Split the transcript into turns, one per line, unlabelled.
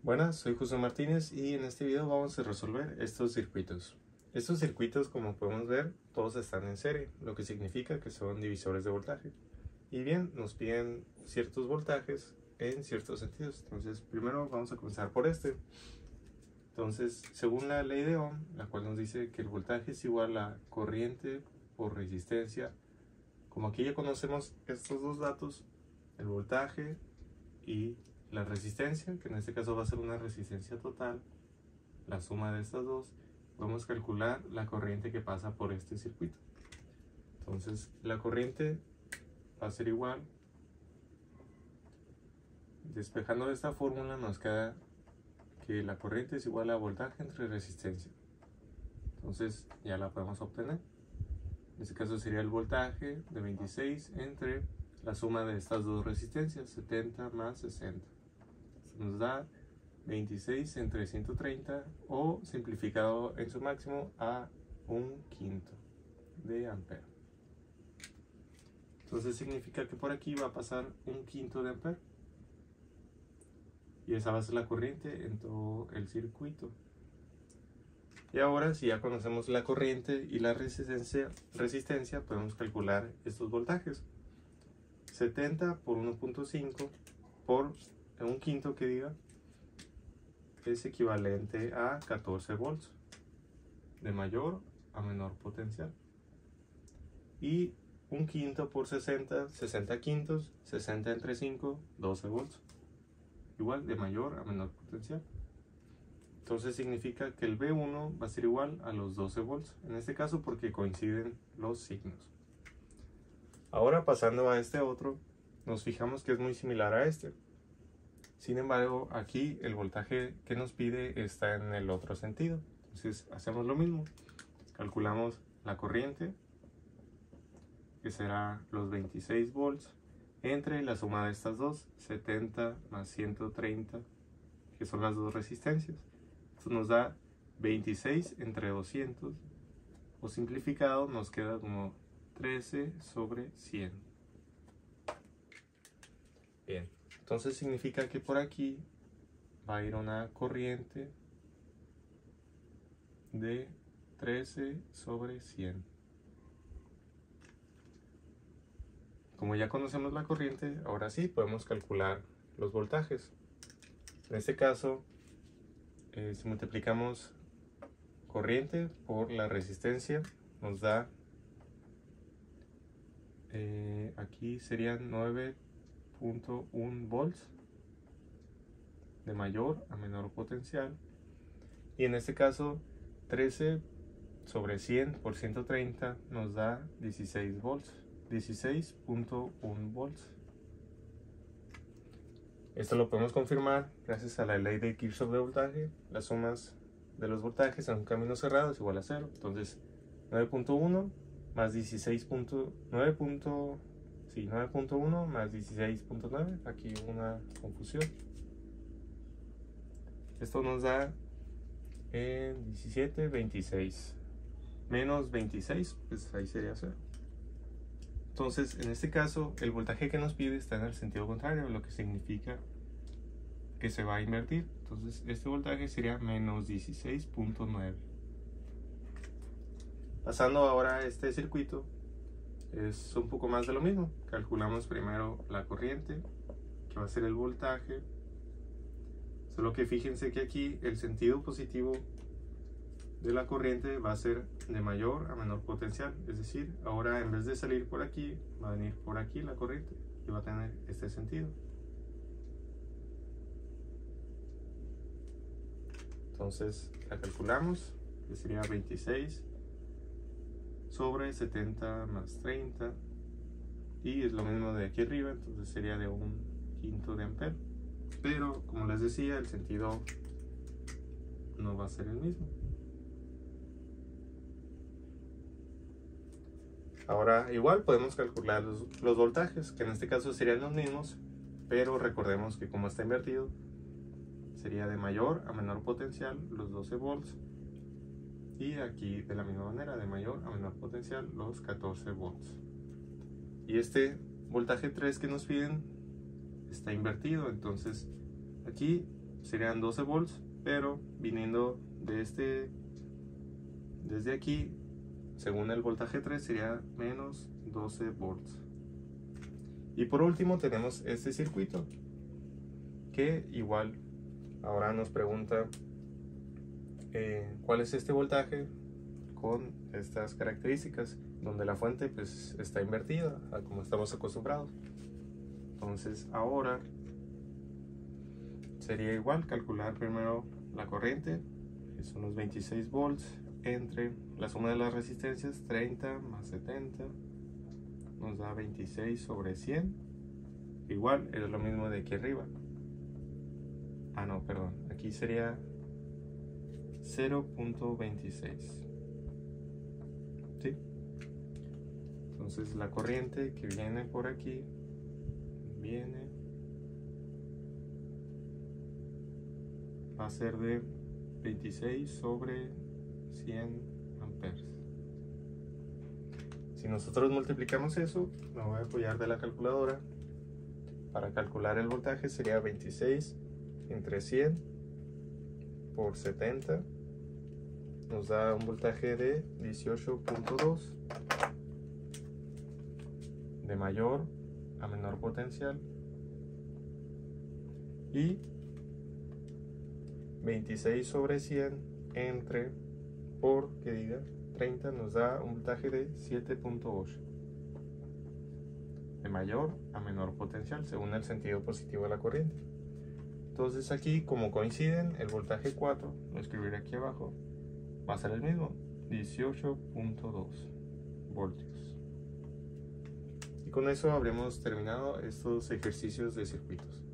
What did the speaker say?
Buenas, soy José Martínez y en este video vamos a resolver estos circuitos. Estos circuitos, como podemos ver, todos están en serie, lo que significa que son divisores de voltaje. Y bien, nos piden ciertos voltajes en ciertos sentidos. Entonces, primero vamos a comenzar por este. Entonces, según la ley de Ohm, la cual nos dice que el voltaje es igual a corriente por resistencia. Como aquí ya conocemos estos dos datos, el voltaje y la resistencia, que en este caso va a ser una resistencia total, la suma de estas dos, podemos calcular la corriente que pasa por este circuito. Entonces la corriente va a ser igual, despejando de esta fórmula nos queda que la corriente es igual a voltaje entre resistencia. Entonces ya la podemos obtener. En este caso sería el voltaje de 26 entre la suma de estas dos resistencias, 70 más 60. Nos da 26 entre 130, o simplificado en su máximo a 1/5 de ampere. Entonces significa que por aquí va a pasar 1/5 de ampere. Y esa va a ser la corriente en todo el circuito. Y ahora, si ya conocemos la corriente y la resistencia, podemos calcular estos voltajes. 70 por 1.5 por 1/5 que diga, es equivalente a 14 volts, de mayor a menor potencial. Y 1/5 por 60, 60 quintos, 60 entre 5, 12 volts, igual de mayor a menor potencial. Entonces significa que el V1 va a ser igual a los 12 volts, en este caso porque coinciden los signos. Ahora, pasando a este otro, nos fijamos que es muy similar a este. Sin embargo, aquí el voltaje que nos pide está en el otro sentido. Entonces hacemos lo mismo. Calculamos la corriente, que será los 26 volts, entre la suma de estas dos, 70 más 130, que son las dos resistencias. Esto nos da 26 entre 200, o simplificado nos queda como 13 sobre 100. Bien. Entonces significa que por aquí va a ir una corriente de 13 sobre 100. Como ya conocemos la corriente, ahora sí podemos calcular los voltajes. En este caso, si multiplicamos corriente por la resistencia, nos da, aquí serían 9.1 volts, de mayor a menor potencial. Y en este caso 13 sobre 100 por 130 nos da 16 volts, 16.1 volts. Esto lo podemos confirmar gracias a la ley de Kirchhoff de voltaje. Las sumas de los voltajes en un camino cerrado es igual a 0. Entonces 9.1 más 9.1 más 16.9, aquí una confusión. Esto nos da 17, 26. Menos 26, pues ahí sería 0. Entonces, en este caso, el voltaje que nos pide está en el sentido contrario, lo que significa que se va a invertir. Entonces, este voltaje sería menos 16.9. Pasando ahora a este circuito, es un poco más de lo mismo. Calculamos primero la corriente, que va a ser el voltaje. Solo que fíjense que aquí el sentido positivo de la corriente va a ser de mayor a menor potencial. Es decir, ahora en vez de salir por aquí, va a venir por aquí la corriente y va a tener este sentido. Entonces la calculamos, que sería 26 sobre 70 más 30. Y es lo mismo de aquí arriba, entonces sería de 1/5 de ampere. Pero como les decía, el sentido no va a ser el mismo. Ahora igual podemos calcular los voltajes, que en este caso serían los mismos, pero recordemos que como está invertido, sería de mayor a menor potencial los 12 volts. Y aquí de la misma manera, de mayor a menor potencial los 14 volts. Y este voltaje 3 que nos piden está invertido, entonces aquí serían 12 volts, pero viniendo desde aquí, según el voltaje 3, sería menos 12 volts. Y por último tenemos este circuito, que igual ahora nos pregunta cuál es este voltaje con estas características, donde la fuente pues está invertida a como estamos acostumbrados. Entonces ahora sería igual calcular primero la corriente, que son los 26 volts, entre la suma de las resistencias, 30 más 70 nos da 26 sobre 100. Igual es lo mismo de aquí arriba. Ah, no, perdón, aquí sería 0.26. ¿Sí? Entonces la corriente que viene por aquí va a ser de 26 sobre 100 amperes. Si nosotros multiplicamos eso, me voy a apoyar de la calculadora. Para calcular el voltaje sería 26 entre 100 por 70. Nos da un voltaje de 18.2, de mayor a menor potencial. Y 26 sobre 100 entre por, que diga, 30 nos da un voltaje de 7.8, de mayor a menor potencial según el sentido positivo de la corriente. Entonces aquí, como coinciden, el voltaje 4, lo escribiré aquí abajo, va a ser el mismo, 18.2 voltios. Y con eso habremos terminado estos ejercicios de circuitos.